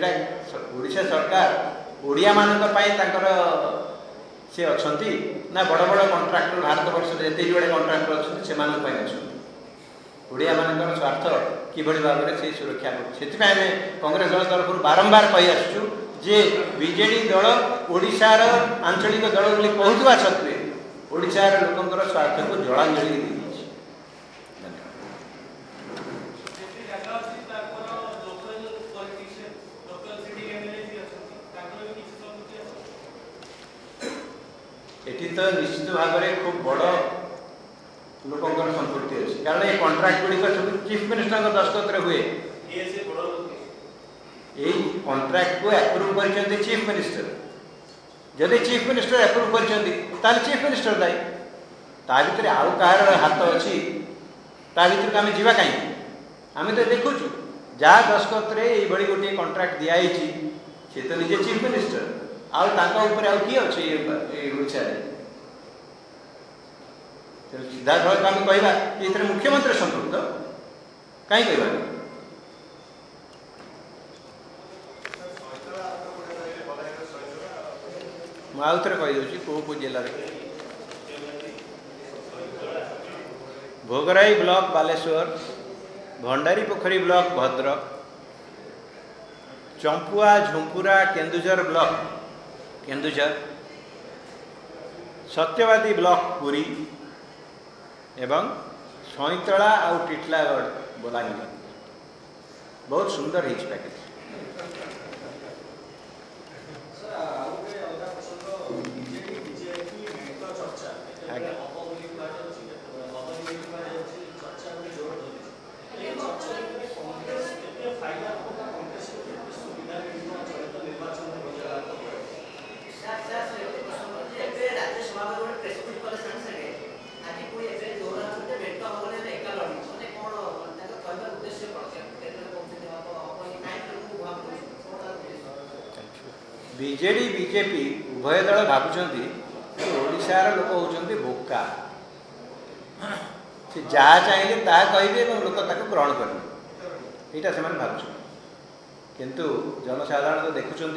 सेटा ओडिशा सरकार ओडिया मानक पाई तांकर से अछंती ना बड़ बड़ कॉन्ट्रैक्टर भारत वर्ष जते जोड़े कॉन्ट्रैक्टर अछंती से मानक पाई अछंती ओडिया मानकर स्वार्थ किभଳି भाବରେ से सुरक्षा कर कांग्रेस दल तरफ बारंबार कही आसुचु जे बीजेडी दल ओडिशार आंचलिक दल बोली कहूवा सत्वे ओडिशार लोकंकर स्वार्थ को जलांजलि दी एटी तो निश्चित भाव में खूब बड़ लोकंकर संपत्ति अच्छी कारण ये कॉन्ट्रैक्ट गुड़िक सब चीफ मिनिस्टर दस्तखत हुए यही कॉन्ट्रैक्ट को एप्रूव कर चीफ मिनिस्टर जदि चीफ मिनिस्टर एप्रूव कर चीफ मिनिस्टर दायी ता भर आउ कहार हाथ अच्छी ता भर आम जावा कहीं आम तो देखुचु जहाँ दस्तखत ये गोटे कॉन्ट्रैक्ट दिखाई सी तो निजे चीफ मिनिस्टर आउ किए अच्छे ओडिशा सीधा सड़क आम कहवा कि ये मुख्यमंत्री संपृक्त कहीं कहवा मुझे कहीदे कौ जिले भोगराई ब्लॉक बालेश्वर भंडारी पोखरी ब्लॉक भद्रक चंपुआ झुंपुरा केन्दुझर ब्लॉक केन्दुझर सत्यवादी ब्लॉक पुरी एवं सईतला आउ टिटलागढ़ बलांगीर बहुत सुंदर हिच पैकेज बीजेडी बीजेपी उभय दल भावुंट ओडिशार लोक होती बोका से जहाँ चाहिए ताहा कहे लोक ग्रहण करेंगे यहाँ से भावुं किंतु जनसाधारण तो देखुं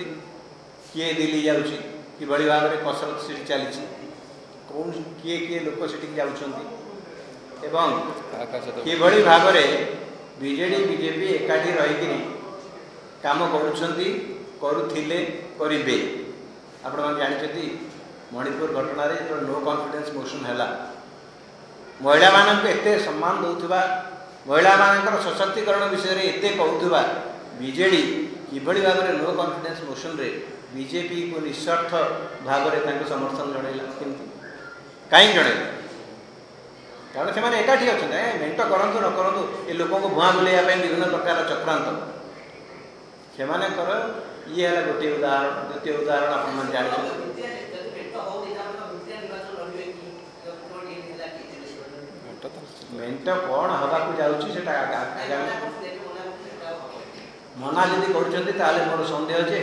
किए दिल्ली जाऊँगी कि भाव में कसरत से चली कौन किए किए लोक से जाऊँगी कि भाव में बीजेडी बीजेपी एकाठी रही काम करुले करेंगे आपण मैंने जानते मणिपुर घटना जो नो कॉन्फिडेंस मोशन है महिला मानक एत सम्मान दौथुवा महिला मानकर सशक्तिकरण विषय में एत कहूथुवा बीजेडी किभଳି भाव में नो कॉन्फिडेंस मोशन रे बीजेपी को निस्वार्थ भाव में समर्थन जनइला कहीं जनइला कारण से एकाठी अच्छा मेट करूँ न करूँ ये लोक भुआ बुलाइवाई विभिन्न प्रकार चक्रांत से ये है गोटे उदाहरण द्वितीय उदाहरण आप जानते मेट कौन हवा जाऊँगी मना जदि कर मोर सन्देह जे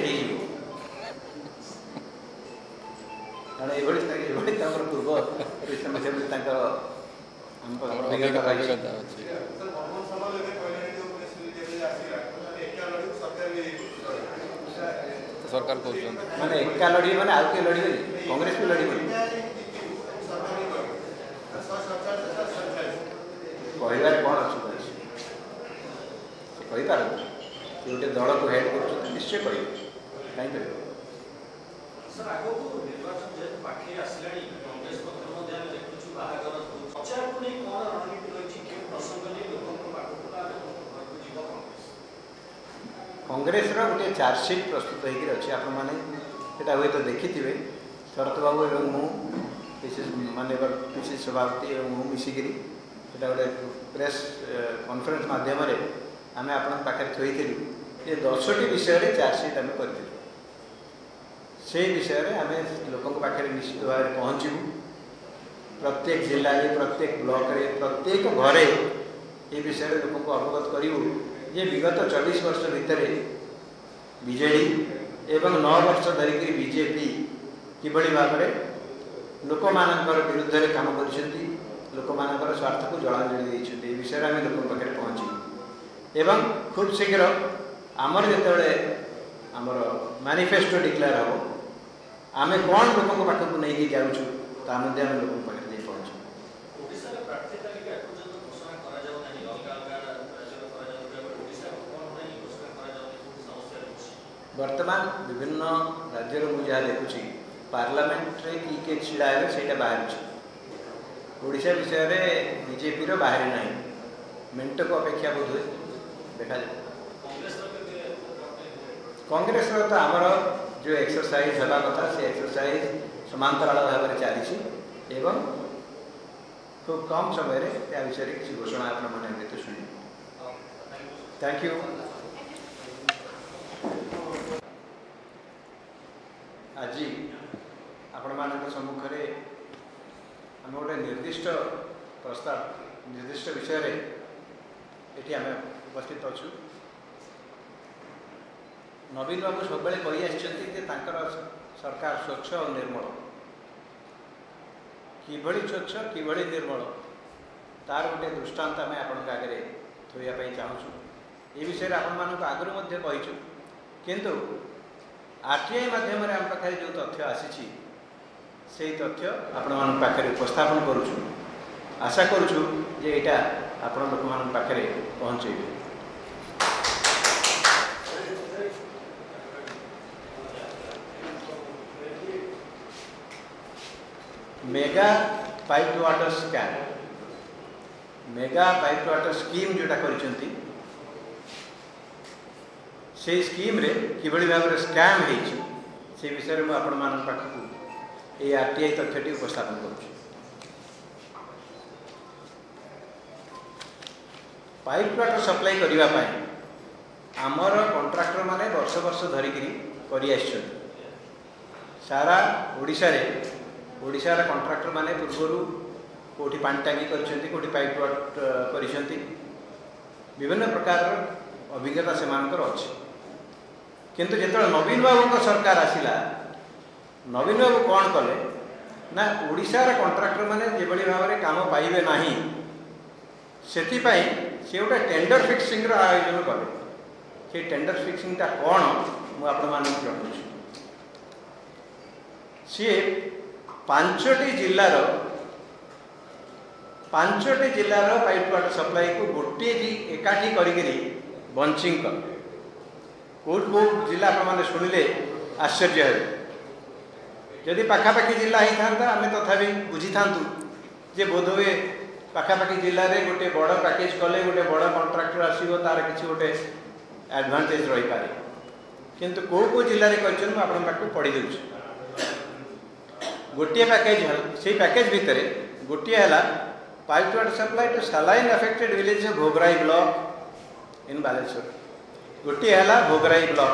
कारण पूर्व सरकार माने एका लड़ी माने आउ के लड़ी कांग्रेस भी लड़ी कहबार कौन अच्छी कहीपर गोटे दल को हेड कर निश्चय कह कहीं कांग्रेस गोटे चार्जसीट प्रस्तुत होता हुए तो देखी थे शरत बाबू और मु मानवर पीसी सभापति और मु मिसिकी गोटे प्रेस कॉन्फ्रेंस माध्यम आम आपण पाखे थोड़ी ये 10टी विषय चार्जसीट आम कर से विषय में आम लोक पाखे निश्चित भाव में पहुँचू प्रत्येक जिले में प्रत्येक ब्लॉक रे प्रत्येक घरे ये विषय लोक अवगत करूँ ये विगत 24 वर्ष भितर बीजेडी एवं 9 वर्ष धरिक बीजेपी किभଳି भाव में लोक विरुद्ध में काम कर लोक स्वार्थ को जलांजलि देते विषय में लोक पाखे पहुँची एवं खूब शीघ्र आमर जो मैनिफेस्टो डिक्लेयर हम आम कौन लोक पाखक नहीं जाऊँ ता आम लोक पाखे पहुँचू। वर्तमान विभिन्न राज्य मुझे देखुची पार्लियामेंट रे किए छिड़ा है से बाहर ओडिशा विषय में बीजेपी रो बाहरी ना मिनट को अपेक्षा बोध हुए देखा जाए। कांग्रेस रो तो आमर जो एक्सरसाइज हवा कथा से एक्सरसाइज समांतराल भाव में चली एवं खूब कम समय त्या विषय किसी घोषणा आपने तो शुणी। Thank you. आज आपण मान सम्मुखें आम गोटे निर्दिष्ट प्रस्ताव निर्दिष्ट विषय ये आम उपस्थित अच्छु। नवीन बाबू सब कही सरकार स्वच्छ और निर्मल किभली स्वच्छ किभली निर्मल तार गोटे दृष्टांत आम आपण आगे थोड़ाई चाहूँ। ये विषय आपण मानक आगुरी कहीचु किंतु आरटीआई माध्यम आम पाखे जो तथ्य आसी से तथ्य आपण मान पाखे उपस्थापन करुचु। आशा करुचु जे एटा आपण लोक मान पाखे पहुँचे। Mega pipe water scam mega pipe water scheme जोटा करिसेंती से स्कीम रे किभली भाव में स्कैम होइछि से विषय में आपण मान पाखक ये आरटीआई तथ्यटी उपस्थापन करुछु। पाइप वाटर सप्लाई करबा पई आमर कॉन्ट्रैक्टर माने वर्ष वर्ष धरिकी करि आछन सारा ओडिशा रे ओडिशार कॉन्ट्रैक्टर माने पूर्वरु कोठी पानी टांगी करिसेंती कोठी पाइप वाटर करिसेंती विभिन्न प्रकार अभिज्ञता से मानकर अछि। किंतु जिते नवीन बाबू सरकार आसिला नवीन बाबू कौन कले ना ओडिशार कॉन्ट्रैक्टर माने जेभली भाव में काम पाइबे नाही सेतिपाई से गोटे टेंडर फिक्सिंग रो आयोजन कले। से टेंडर फिक्सिंग ता कौन मु आपण मानक जणाउछि। सी पांचटी जिल्लार पाइप वाटर सप्लाई को गोटे एकाठी करी बंचिंग कर कौट कौट जिला आपने शुणिले आश्चर्य है। जदि पाखापाखि जिला होता आम तथापि बुझी था जे बोध हुए पाखापाखि जिले में गोटे बड़ पैकेज कले गोटे बड़ कॉन्ट्रैक्टर आसो तार किसी गोटे एडवांटेज रही पारे किंतु कौ जिले में कर आप पढ़ी दूँ। गोटे पैकेज से पैकेज भितर गोटे है pipe water supply to saline affected village Bhograi block in Baleswar गोटे है भोगराई ब्लॉक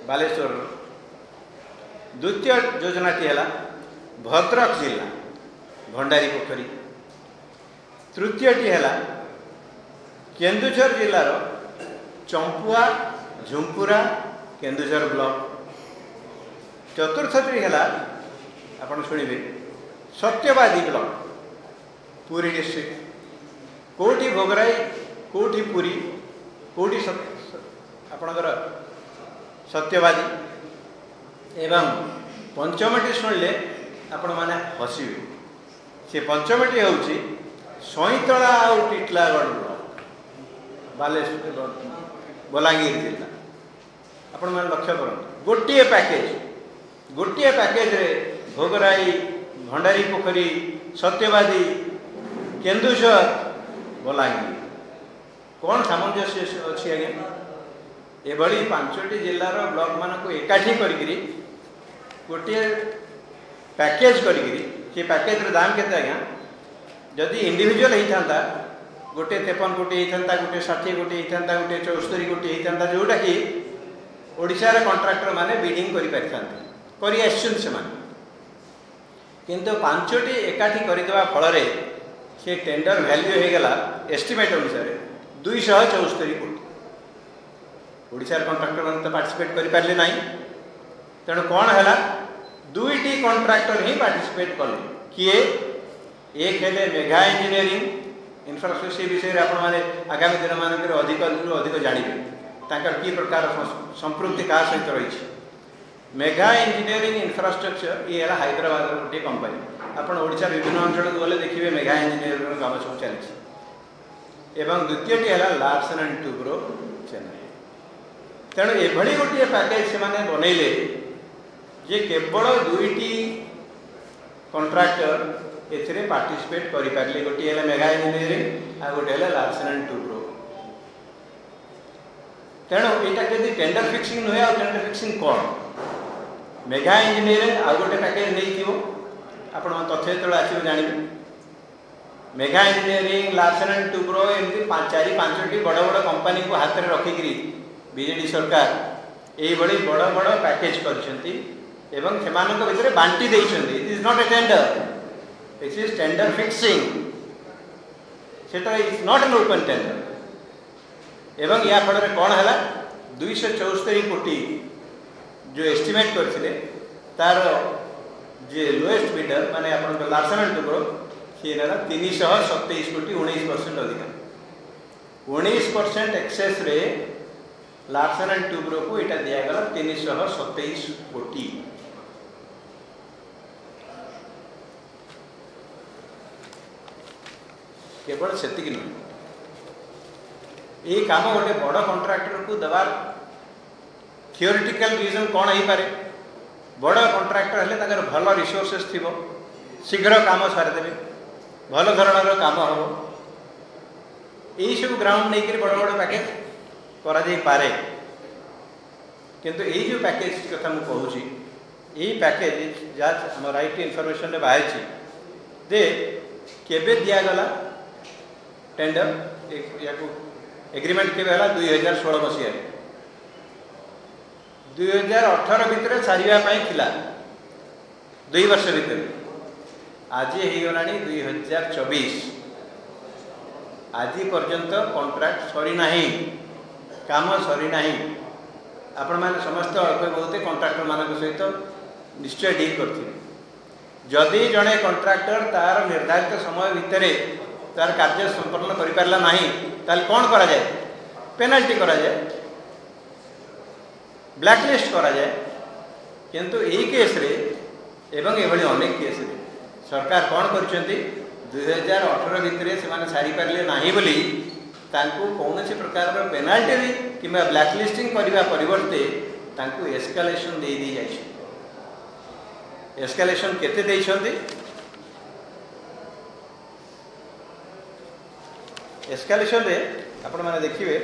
बालेश्वर। द्वितीय योजनाटी है भद्रक जिला भंडारी पोखरी। तृतीयटी है केन्दुझर जिलार चंपुआ झुंपुरा केन्दुझर ब्लॉक। चतुर्थटी है आपन शुणिबे सत्यवादी ब्लॉक पुरी डिस्ट्रिक्ट कोठी भोगराई कोठी पुरी कोठी आपणकर सत्यवादी एवं पंचमटी शुणिले आपण मैंने हसबे से पंचमटी हूँ सईतला और टिटलागढ़ ब्लॉक बालेश्वर बलांगीर जिला। आपण मैंने लक्ष्य कर गोटे पैकेज रे भोगराई भंडारी पोखरी सत्यवादी केन्दुझर बलांगीर कौन सामंजस्य अच्छी आज्ञा। एभली पांचटी जिलार ब्लॉक मानक एकाठी करी गोटे पैकेज करी से पैकेज दाम केते आज्ञा जदि इंडिविजुअल होता गोटे 53 कोटी होता गोटे 60 कोटी होता गोटे 74 कोटी होता जोटा कि ओडिशार कॉन्ट्रैक्टर माने बिडिंग करि आछन किंतु पांचटी एकाठी करदेवा फल से टेंडर वैल्यू हो गला एस्टिमेट अनुसार 274 कोटी। ओडिशार कॉन्ट्रैक्टर मैंने तो पार्टिसिपेट करें ना तेणु कौन है दुईटी कॉन्ट्रैक्टर ही पार्टिसिपेट कले किए एक है मेघा इंजीनियरिंग इंफ्रास्ट्रक्चर विषय आपने आगामी दिन मानक अधिक अधिक जानवे तांकर कि प्रकार संपृक्ति क्या सहित रही मेगा इंजीनियरिंग इंफ्रास्ट्रक्चर ये है हैदराबाद गोटे कंपनी आपण ओडिशा विभिन्न अंचल को गले देखिए मेगा इंजीनियरिंग काम सब चलती एवं द्वितीयटी है लार्सन एंड टुब्रो चेन्नई तेणु एभली गोटे पैकेज से माने बनइले जे केवल दुईटी कंट्राक्टर एथिरे पार्टिसिपेट करि पारले गोटे है मेगा इंजीनियरिंग आ गोटे है लार्सन एंड टुब्रो तेणु यहाँ जब टेंडर फिक्सिंग नुहे आ टेंडर फिक्सिंग कौन मेगा इंजीनियरिंग आ गोटे पैकेज नहीं आपण तथ्य जो आसो जानवे mega engineering Larsen and Toubro एमती 4-5टी बड़ बड़ कंपनी को हाथ में रखिकी बीजेडी सरकार यही बड़ बड़ पैकेज करछंती एवं सेमानक भितर बांटी देइछंती it is not a tender it is tender fixing सेटा is not an open tender एवं या फल कौन है 274 कोटी जो एस्टिमेट करथिले तार जे लोएस्ट बिडर माने आपण लार्सन एंड टुब्रो सी ना 327 कोटी 19% अधिक 19% एक्सेस रे लार्सन एंड टुब्रो को इटा दिया गला 327 कोटी केवल सेतिक नहीं ये काम गोटे बड़ कंट्राक्टर को दबार थियोरिटिकल रीजन कौन हो पारे बड़ कंट्राक्टर हेले ताकर भल रिसोर्सेस थिबो शीघ्र काम सारिदेवे भल धरणर काम हम यही सब ग्राउंड नहीं कर बड़ बड़ पैकेज करा जाई पारे किंतु यही जो पैकेज कथा मु कहूँ यही पैकेज जहाँ आम राइट इनफॉरमेशन बाहरी जे केबे दिगला टेंडर या एग्रीमेंट के 2016 मसीह 2018 भितर सारे थिला 2 वर्ष भितर आज होगला 2024 आज पर्यंत कॉन्ट्रैक्ट सरी नहीं काम सरी नहीं आपण मैंने समस्त अल्प बहुत कॉन्ट्रैक्टर मान सहित निश्चय डील करते जदि जड़े कॉन्ट्रैक्टर तार निर्धारित समय भितर तार कार्य संपन्न कर पारला नहीं ताल कौन करा जाए पेनाल्टी करा जाए ब्लैकलिस्ट करा जाए किंतु यही केस रे एवं एभली अनेक केस रे सरकार कौन करछंती 2018 भितर से सारी पारे ना बोली कौन प्रकार पेनाल्टी कि ब्लैकलिस्टिंग करने परिवर्ते एस्कालेशन दे दी जाए एस्कालेशन केते देइछंती एस्कालेशन रे आपण माने देखिए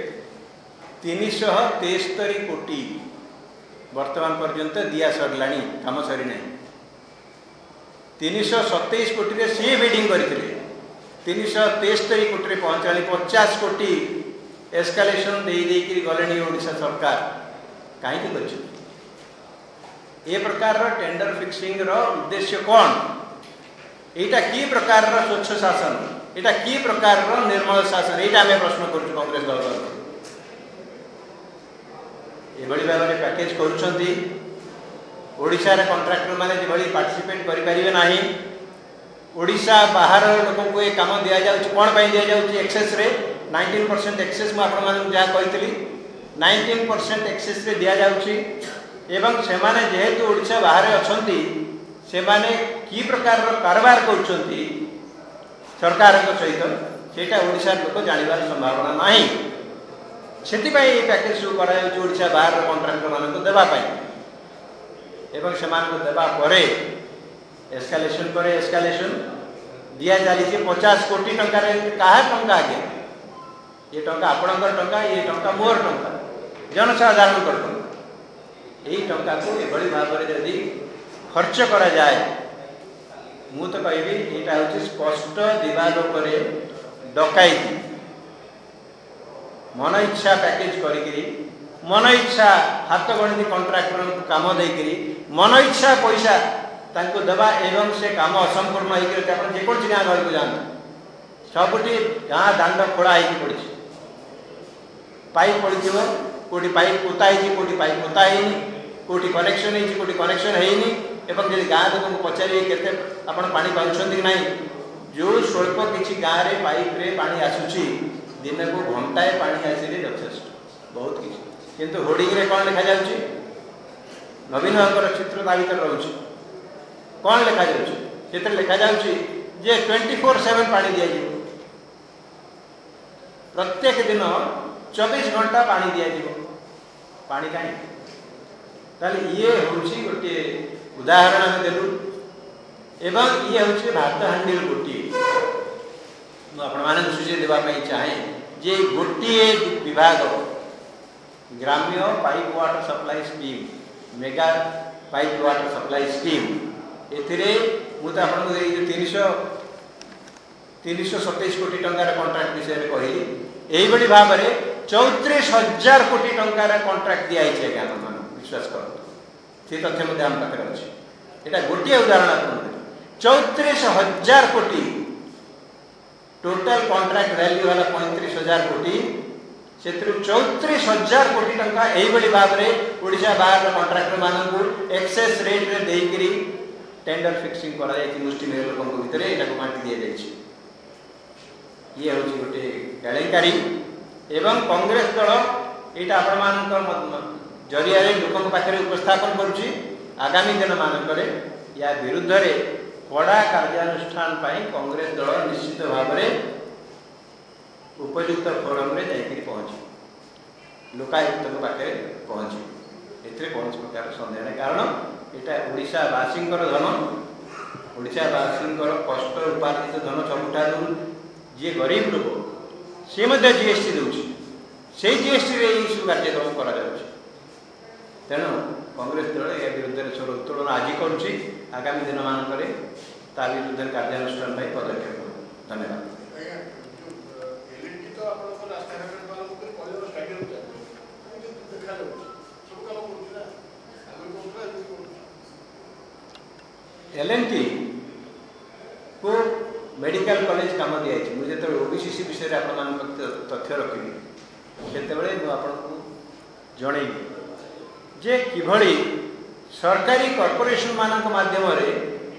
373 कोटी वर्तमान पर्यंत दिया सरलाणी काम सरी ना 327 कोटी सी बिडिंग करते 373 कोटी पहुँचा 50 कोटी एस्कालेशन दे गले ओडिशा सरकार कहीं कर प्रकार टेंडर फिक्सिंग रो उद्देश्य कौन यहाँ कि प्रकार स्वच्छ शासन यहाँ कि प्रकार निर्मल शासन यहाँ आम प्रश्न कर कांग्रेस दल ये भाव में पैकेज करुशार कंट्राक्टर मैंने जो पार्टिसिपेट करें ना ओडिशा बाहर लोक को ये कम दि जाऊँ कौन दि जाऊँ एक्सेस रे 19% एक्सेस मुझे जहाँ कही 19% एक्सेस रे दि जाऊँगी एवं से जेहेतु ओडिशा बाहर अच्छा से माने कि प्रकार कारबार कर सरकार सहित सेटा ओडिशा लोक जानवर संभावना नहीं से पैकेज सब करा बाहर कंट्राक्टर मान देवाई एवं से देवा एस्कालेशन पर एस्कालेशन दिया चली 50 कोटी टंका क्या टंका आगे ये टंका आपणकर टंका ये टंका मोर टंका जनसाधारण टंका यही टंका को एभली भाव में यदि खर्च करा जाए मु तो कहबी यहाँ हूँ स्पष्ट दिवालोक डकैती मन इच्छा पैकेज करी मन इच्छा हाथ गणती कंट्राक्टर को काम देकरी मन इच्छा पैसा तांको दबा एवं से काम असंपूर्ण होकर जेकोसी गाँ गहल को जाते सबुठी गाँ दांड खोड़ा हो पड़ी पाइप पड़ी कौटी पाइप पोताई कौटी पाइप पोताई कौटी कनेक्शन हो कौटी कनेक्शन होनी एवं जब गाँ लोक पचारे के आप पानी पाँच कि ना जो स्वल्प किसी गाँव में पाइप रे पानी आसूची दिन को घंटाए पानी आसिले यथेष्ट बहुत किसी किंतु होर्डिंग रे कौन लिखा जाउची नवीन बाबूर चित्र ता भर रोचे कौन लिखा जाए लिखा जाए 24/7 पानी दि जाए प्रत्येक दिन 24 घंटा पानी दि जाए पानी कहीं ताले ये हूँ गोटे उदाहरण आम देलु एवं ये हूँ भात हांडी गोटे मुझे सूची देवाई चाहे जे गोटे विभाग ग्राम्य pipe water supply scheme mega pipe water supply scheme एथिरे मुझे आपको 327 कोटी टंकार कॉन्ट्रैक्ट विषय में कहली यही भाव में 34,000 कोटी टंकार कॉन्ट्रैक्ट दिखाई है आम विश्वास कर से तथ्य आम पाखे अच्छे यहाँ गोटे उदाहरण आपको 34,000 कोटी टोटाल कॉन्ट्रैक्ट वैल्यू वाला 35,000 कोटी से 34,000 कोटी टंका यही भाव में ओडिशा बाहर कॉन्ट्रैक्टर मानक एक्सेस रेट रे देकरी टेंडर फिक्सिंग करा जाय मुष्टिमेय लोक भितर यहाँ बांटी दि जाए ये हूँ गोटे केलेंकारी एवं कांग्रेस दल यहाँ आपण जरिया लोक पाखे उपस्थापन करुच्ची आगामी दिन मानक या विरुद्ध रे कड़ा कार्यानुष्ठान कांग्रेस दल निश्चित भाव में उपयुक्त फोरम रे जाकर पहुँची लोकायुक्त पाखे पहुँची ए कौन प्रकार सन्देह नहीं कारण यहाँ ओडिशावासी धन ओडिशावासी कष्ट उपार्जित धन सबुठा जी गरीब लोक सी जीएसटी दूसरी से जीएसटी सब कार्यक्रम कर तेणु कांग्रेस दल या विरुद्ध स्वर उत्तोलन आज करुच्ची आगामी दिन मानक विरुद्ध कार्यानुष्ठान पदक्षेप धन्यवाद। एलएनटी को मेडिकल कॉलेज काम दिखाई मुझे जो ओबीसीसी विषय आप तथ्य रखी से आपको जनइबी जे किभली सरकारी कॉर्पोरेशन मानक माध्यम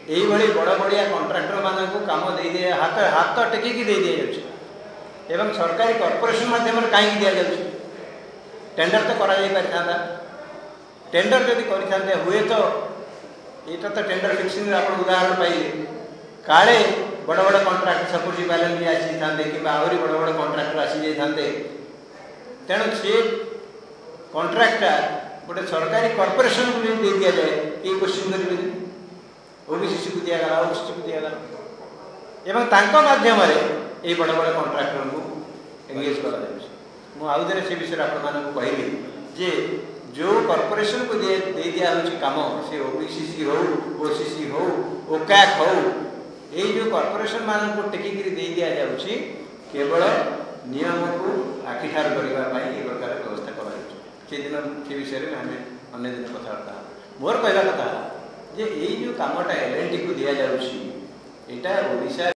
यही बड़ बड़िया कॉन्ट्रैक्टर मानक काम दे दिए हाथ हाथ टेकिकी दे दि जाए एवं सरकारी कॉर्पोरेशन माध्यम कहीं दि जाए टेंडर तो करा टेंडर जदि करते हुए तो यहाँ तो टेंडर फिक्सिंग आप उदाहरण पाइले काले बड़ बड़ कॉन्ट्रैक्ट सपोज बैलेंस आसी था कि आहरी बड़ बड़ कॉन्ट्रैक्टर आसी जाते तेणु सी कॉन्ट्रैक्टा गोटे सरकारी कॉर्पोरेशन को दे दि जाए ये क्वेश्चन करेंगे ओबीसीसी को दिगला ओबीसी को दिगला एवं तांको माध्यम ये बड़ बड़ कॉन्ट्रैक्टर को एंगेज कर से विषय आप कहली जे जो कॉर्पोरेशन को दे दिया काम से ओबीसीसी हो ओसीसी हो ओकाक हो ये जो कॉर्पोरेशन मान को टेकिकी दे दि जाऊँगी केवल नियम को आखिठार करने ये प्रकार व्यवस्था कर विषय में आम अन्य दिन कथबार्ता मोर कहला कथा जे यही जो कमटा एलएनटी को दि जाऊँगी यहाँ ओडिशा